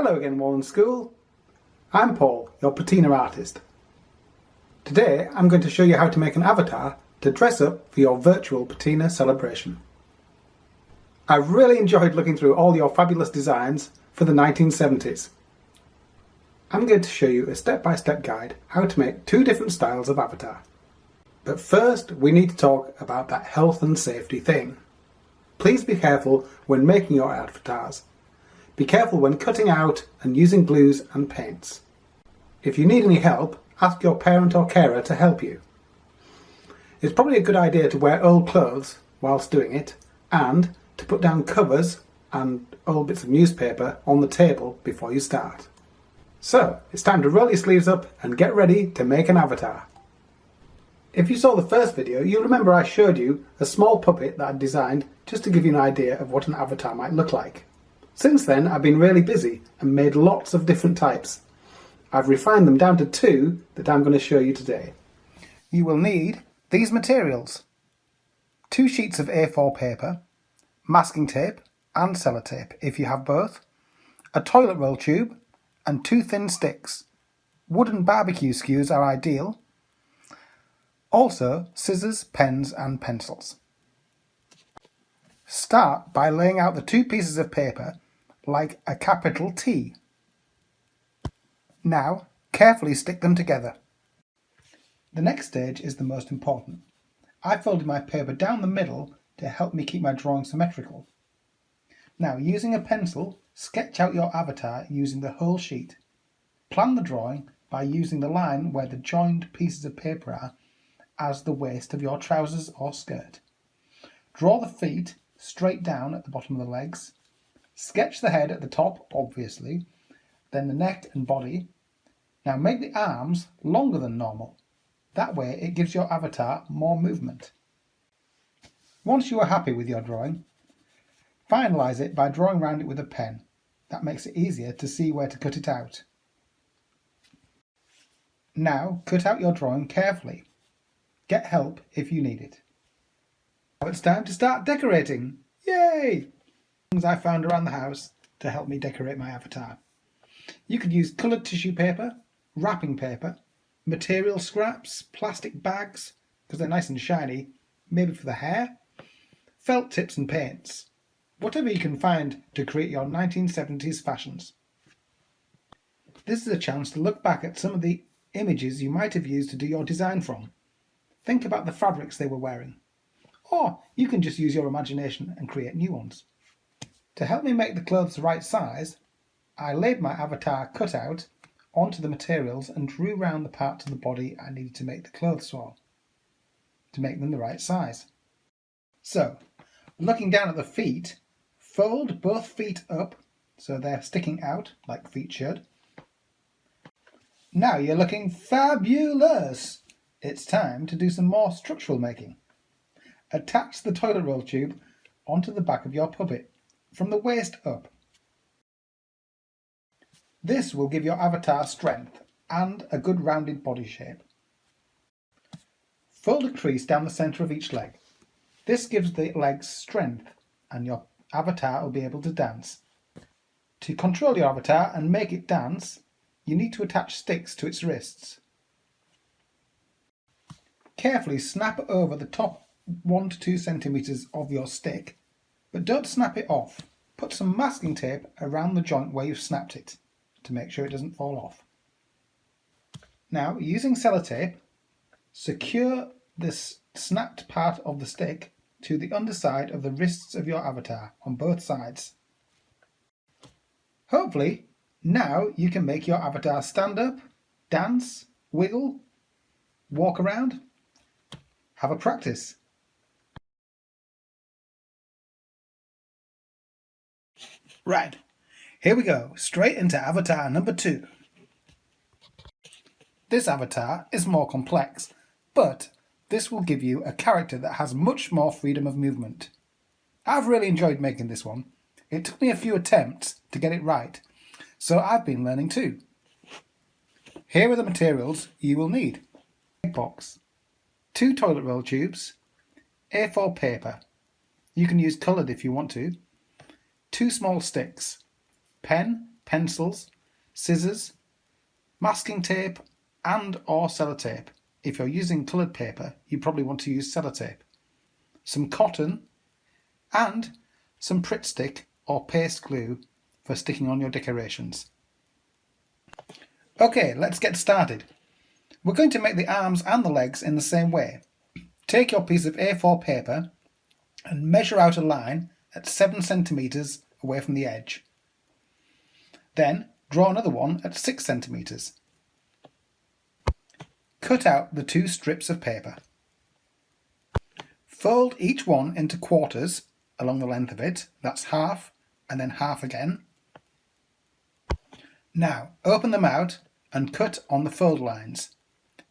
Hello again, Wallands School. I'm Paul, your Patina artist. Today I'm going to show you how to make an avatar to dress up for your virtual Patina celebration. I've really enjoyed looking through all your fabulous designs for the 1970s. I'm going to show you a step-by-step guide how to make two different styles of avatar. But first we need to talk about that health and safety thing. Please be careful when making your avatars. Be careful when cutting out and using glues and paints. If you need any help, ask your parent or carer to help you. It's probably a good idea to wear old clothes whilst doing it, and to put down covers and old bits of newspaper on the table before you start. So, it's time to roll your sleeves up and get ready to make an avatar. If you saw the first video, you'll remember I showed you a small puppet that I'd designed just to give you an idea of what an avatar might look like. Since then, I've been really busy and made lots of different types. I've refined them down to two that I'm going to show you today. You will need these materials: 2 sheets of A4 paper, masking tape and sellotape if you have both, a toilet roll tube and 2 thin sticks. Wooden barbecue skews are ideal. Also, scissors, pens and pencils. Start by laying out the 2 pieces of paper like a capital T. Now, carefully stick them together. The next stage is the most important. I folded my paper down the middle to help me keep my drawing symmetrical. Now, using a pencil, sketch out your avatar using the whole sheet. Plan the drawing by using the line where the joined pieces of paper are as the waist of your trousers or skirt. Draw the feet straight down at the bottom of the legs. Sketch the head at the top, obviously, then the neck and body. Now make the arms longer than normal. That way it gives your avatar more movement. Once you are happy with your drawing, finalise it by drawing around it with a pen. That makes it easier to see where to cut it out. Now cut out your drawing carefully. Get help if you need it. Now it's time to start decorating. Yay! Things I found around the house to help me decorate my avatar. You could use coloured tissue paper, wrapping paper, material scraps, plastic bags, because they're nice and shiny, maybe for the hair, felt tips and paints. Whatever you can find to create your 1970s fashions. This is a chance to look back at some of the images you might have used to do your design from. Think about the fabrics they were wearing. Or you can just use your imagination and create new ones. To help me make the clothes the right size, I laid my avatar cutout onto the materials and drew round the parts of the body I needed to make the clothes for, to make them the right size. So, looking down at the feet, fold both feet up so they're sticking out like feet should. Now you're looking fabulous! It's time to do some more structural making. Attach the toilet roll tube onto the back of your puppet, from the waist up. This will give your avatar strength and a good rounded body shape. Fold a crease down the centre of each leg. This gives the legs strength and your avatar will be able to dance. To control your avatar and make it dance, you need to attach sticks to its wrists. Carefully snap over the top 1 to 2 centimetres of your stick, but don't snap it off. Put some masking tape around the joint where you've snapped it to make sure it doesn't fall off. Now, using sellotape, secure this snapped part of the stick to the underside of the wrists of your avatar on both sides. Hopefully, now you can make your avatar stand up, dance, wiggle, walk around. Have a practice. Right, here we go, straight into avatar number 2. This avatar is more complex, but this will give you a character that has much more freedom of movement. I've really enjoyed making this one. It took me a few attempts to get it right, so I've been learning too. Here are the materials you will need. Egg box, 2 toilet roll tubes, A4 paper. You can use coloured if you want to. 2 small sticks, pen, pencils, scissors, masking tape and or sellotape. If you're using coloured paper, you probably want to use sellotape, some cotton and some Pritt stick or paste glue for sticking on your decorations. Okay, let's get started. We're going to make the arms and the legs in the same way. Take your piece of A4 paper and measure out a line at 7 centimetres away from the edge. Then draw another one at 6 centimetres. Cut out the 2 strips of paper. Fold each one into quarters along the length of it, that's half and then half again. Now open them out and cut on the fold lines.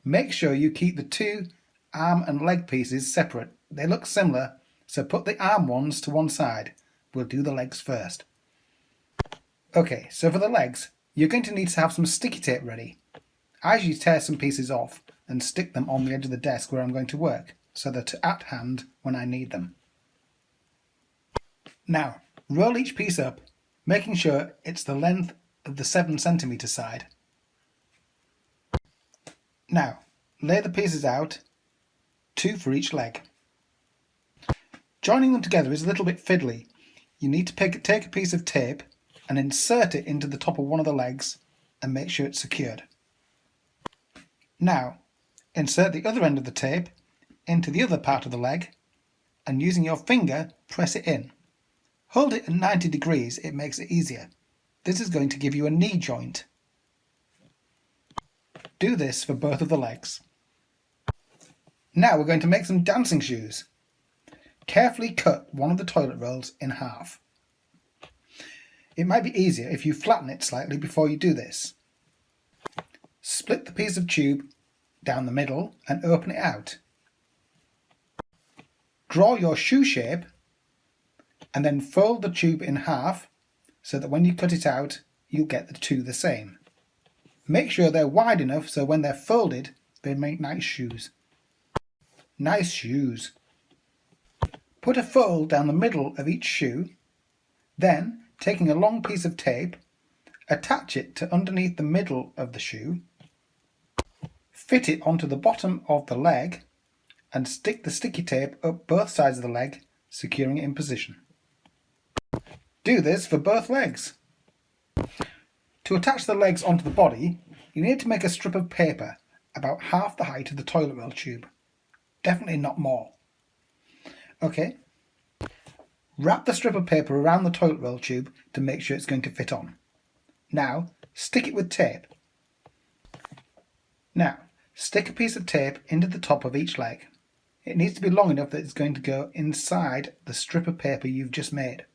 Make sure you keep the 2 arm and leg pieces separate. They look similar, so put the arm ones to one side. We'll do the legs first. Okay, so for the legs, you're going to need to have some sticky tape ready. I usually tear some pieces off and stick them on the edge of the desk where I'm going to work, so they're at hand when I need them. Now, roll each piece up, making sure it's the length of the 7 centimetre side. Now, lay the pieces out, 2 for each leg. Joining them together is a little bit fiddly. You need to take a piece of tape and insert it into the top of one of the legs and make sure it's secured. Now, insert the other end of the tape into the other part of the leg and using your finger, press it in. Hold it at 90 degrees, it makes it easier. This is going to give you a knee joint. Do this for both of the legs. Now we're going to make some dancing shoes. Carefully cut one of the toilet rolls in half. It might be easier if you flatten it slightly before you do this. Split the piece of tube down the middle and open it out. Draw your shoe shape and then fold the tube in half so that when you cut it out you'll get the 2 the same. Make sure they're wide enough so when they're folded they make nice shoes. Nice shoes. Put a fold down the middle of each shoe, then taking a long piece of tape, attach it to underneath the middle of the shoe, fit it onto the bottom of the leg and stick the sticky tape up both sides of the leg, securing it in position. Do this for both legs. To attach the legs onto the body, you need to make a strip of paper about half the height of the toilet roll tube. Definitely not more. Okay. Wrap the strip of paper around the toilet roll tube to make sure it's going to fit on. Now, stick it with tape. Now, stick a piece of tape into the top of each leg. It needs to be long enough that it's going to go inside the strip of paper you've just made.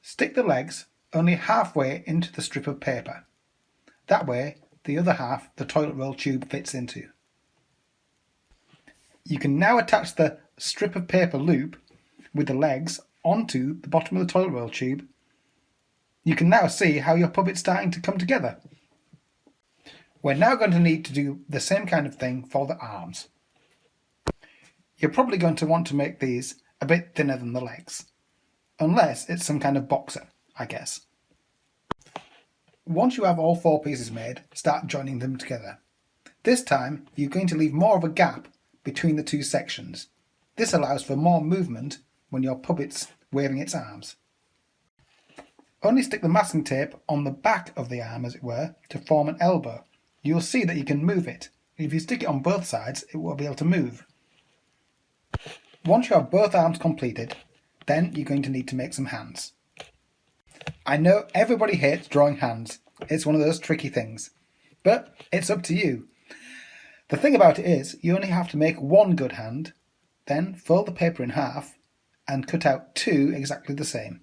Stick the legs only halfway into the strip of paper. That way, the other half the toilet roll tube fits into. You can now attach the strip of paper loop with the legs onto the bottom of the toilet roll tube. You can now see how your puppet's starting to come together. We're now going to need to do the same kind of thing for the arms. You're probably going to want to make these a bit thinner than the legs, unless it's some kind of boxer, I guess. Once you have all 4 pieces made, start joining them together. This time you're going to leave more of a gap between the 2 sections. This allows for more movement when your puppet's waving its arms. Only stick the masking tape on the back of the arm, as it were, to form an elbow. You'll see that you can move it. If you stick it on both sides, it will be able to move. Once you have both arms completed, then you're going to need to make some hands. I know everybody hates drawing hands. It's one of those tricky things. But it's up to you. The thing about it is, you only have to make one good hand, then fold the paper in half, and cut out 2 exactly the same.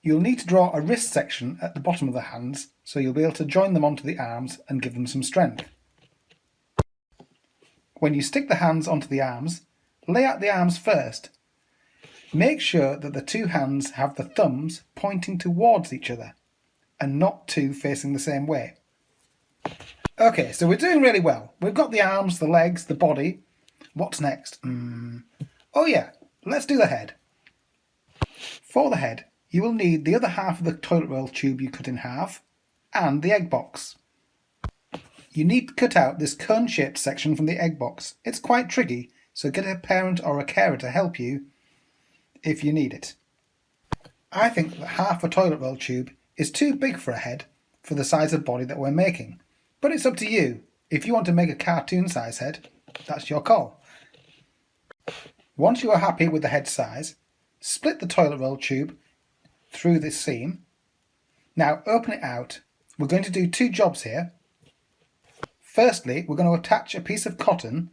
You'll need to draw a wrist section at the bottom of the hands, so you'll be able to join them onto the arms and give them some strength. When you stick the hands onto the arms, lay out the arms first. Make sure that the 2 hands have the thumbs pointing towards each other, and not 2 facing the same way. Okay, so we're doing really well. We've got the arms, the legs, the body. What's next? Oh yeah, let's do the head. For the head, You will need the other half of the toilet roll tube you cut in half and the egg box. You need to cut out this cone-shaped section from the egg box. It's quite tricky, so get a parent or a carer to help you if you need it. I think that half a toilet roll tube is too big for a head for the size of body that we're making, but it's up to you. If you want to make a cartoon size head, that's your call. Once you are happy with the head size, split the toilet roll tube through this seam. Now open it out. We're going to do two jobs here. Firstly, we're going to attach a piece of cotton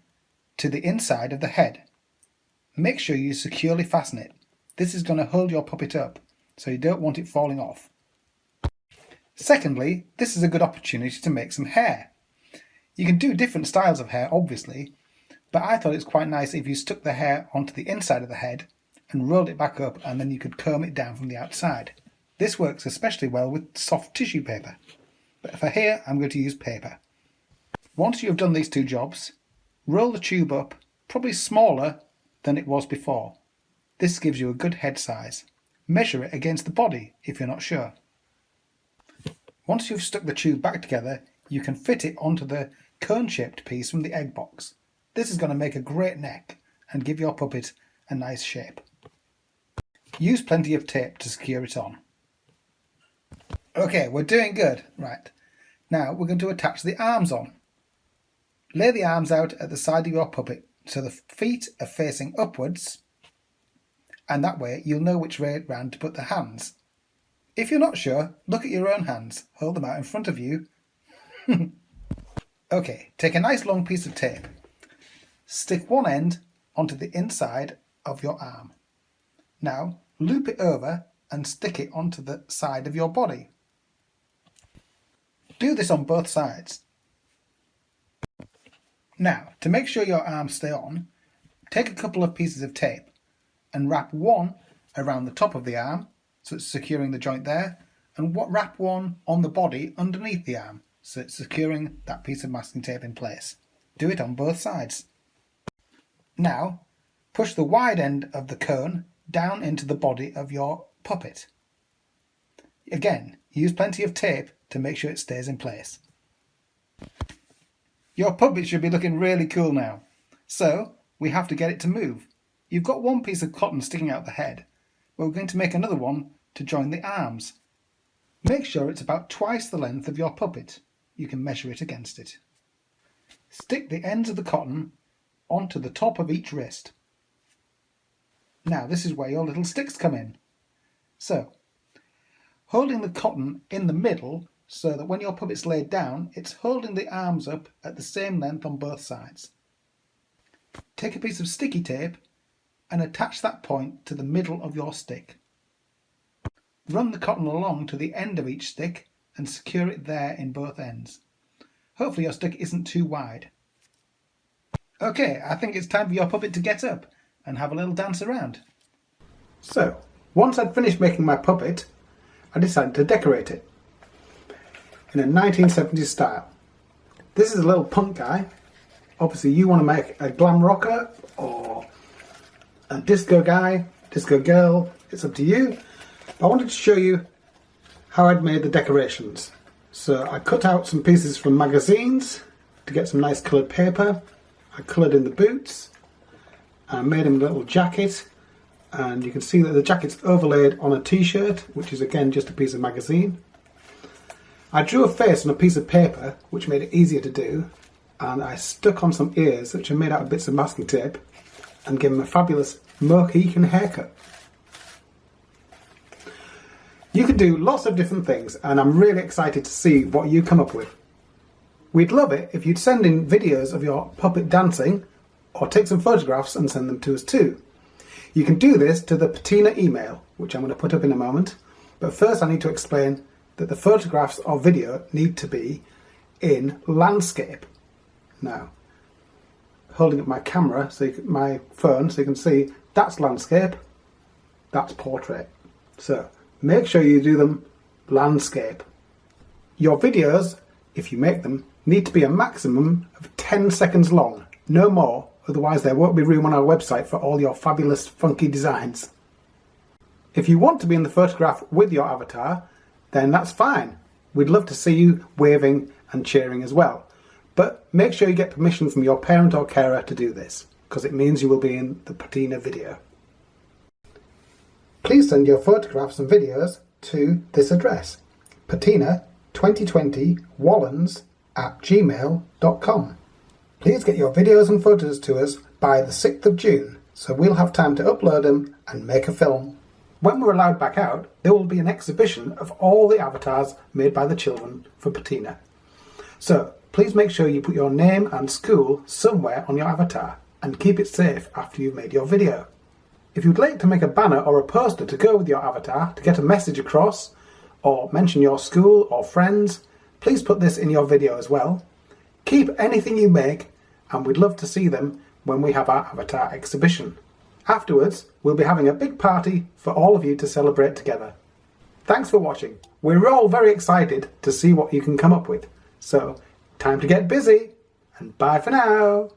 to the inside of the head. Make sure you securely fasten it. This is going to hold your puppet up, so you don't want it falling off. Secondly, this is a good opportunity to make some hair. You can do different styles of hair, obviously, but I thought it's quite nice if you stuck the hair onto the inside of the head and rolled it back up, and then you could comb it down from the outside. This works especially well with soft tissue paper, but for here I'm going to use paper. Once you have done these two jobs, roll the tube up, probably smaller than it was before. This gives you a good head size. Measure it against the body if you're not sure. Once you've stuck the tube back together, you can fit it onto the cone-shaped piece from the egg box. This is going to make a great neck and give your puppet a nice shape. Use plenty of tape to secure it on. Okay, we're doing good. Right, now we're going to attach the arms on. Lay the arms out at the side of your puppet so the feet are facing upwards, and that way you'll know which way round to put the hands. If you're not sure, look at your own hands. Hold them out in front of you. Okay, take a nice long piece of tape. Stick one end onto the inside of your arm. Now loop it over and stick it onto the side of your body. Do this on both sides. Now, to make sure your arms stay on, take a couple of pieces of tape and wrap one around the top of the arm, so it's securing the joint there, and wrap one on the body underneath the arm, so it's securing that piece of masking tape in place. Do it on both sides. Now, push the wide end of the cone down into the body of your puppet. Again, use plenty of tape to make sure it stays in place. Your puppet should be looking really cool now, so we have to get it to move. You've got one piece of cotton sticking out the head, but we're going to make another one to join the arms. Make sure it's about twice the length of your puppet. You can measure it against it. Stick the ends of the cotton onto the top of each wrist. Now this is where your little sticks come in. So, holding the cotton in the middle so that when your puppet's laid down, it's holding the arms up at the same length on both sides. Take a piece of sticky tape and attach that point to the middle of your stick. Run the cotton along to the end of each stick and secure it there in both ends. Hopefully your stick isn't too wide. Okay, I think it's time for your puppet to get up and have a little dance around. So, once I'd finished making my puppet, I decided to decorate it in a 1970s style. This is a little punk guy. Obviously you want to make a glam rocker or a disco guy, disco girl, it's up to you. I wanted to show you how I'd made the decorations. So I cut out some pieces from magazines to get some nice coloured paper. I coloured in the boots. I made him a little jacket, and you can see that the jacket's overlaid on a t-shirt, which is again just a piece of magazine. I drew a face on a piece of paper, which made it easier to do, and I stuck on some ears, which are made out of bits of masking tape, and gave him a fabulous Mohican haircut. You can do lots of different things, and I'm really excited to see what you come up with. We'd love it if you'd send in videos of your puppet dancing, or take some photographs and send them to us too. You can do this to the Patina email, which I'm going to put up in a moment, but first I need to explain that the photographs or video need to be in landscape. Now, holding up my camera, my phone, so you can see that's landscape, that's portrait. So make sure you do them landscape. Your videos, if you make them, need to be a maximum of 10 seconds long, no more, otherwise there won't be room on our website for all your fabulous funky designs. If you want to be in the photograph with your avatar, then that's fine. We'd love to see you waving and cheering as well. But make sure you get permission from your parent or carer to do this, because it means you will be in the Patina video. Please send your photographs and videos to this address, patina2020wallands@gmail.com. Please get your videos and photos to us by the 6th of June, so we'll have time to upload them and make a film. When we're allowed back out, there will be an exhibition of all the avatars made by the children for Patina. So please make sure you put your name and school somewhere on your avatar and keep it safe after you've made your video. If you'd like to make a banner or a poster to go with your avatar to get a message across, or mention your school or friends, please put this in your video as well. Keep anything you make, and we'd love to see them when we have our avatar exhibition. Afterwards, we'll be having a big party for all of you to celebrate together. Thanks for watching. We're all very excited to see what you can come up with. So, time to get busy, and bye for now.